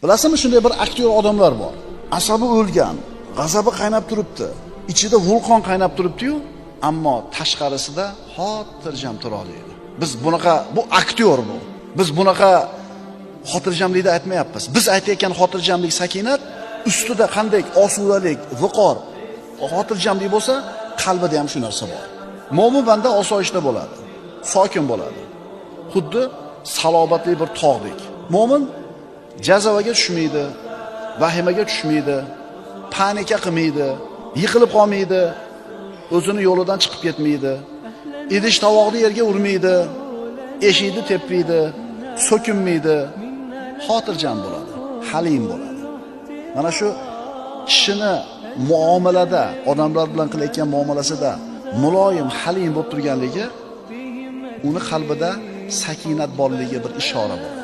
Bilasizmi, shunday bir aktyor odamlar bor. Asabi o'lgan, g'azabi qaynab turibdi. Ichida vulqon qaynab turibdi-yu, ammo tashqarisida xotirjam tura oladi. Biz bunaqa, bu aktyor bu. Biz bunaqa xotirjamlikni aytmayapmiz. Biz aytayotgan xotirjamlik, sakinat ustida qanday osudalik, viqor, xotirjamlik bo'lsa, qalbida ham shu narsa bor. Mo'min banda osoyishta bo'ladi, sokin bo'ladi. Xuddi salobatli bir tog'dek. Mo'min jazavaga tushmaydi, vahimaga tushmaydi, panika qilmaydi, yiqilib qolmaydi, o'zini yo'lidan chiqib ketmaydi, idish tovoqni yerga urmaydi, eshikni tepmaydi, so'kinmaydi, xotirjam bo'ladi, halim bo'ladi. Mana shu kishini muomalada, odamlar bilan qilayotgan muomalasida muloyim, halim bo'lib turganligi uni qalbida sakinat borligiga bir ishora bo'ladi.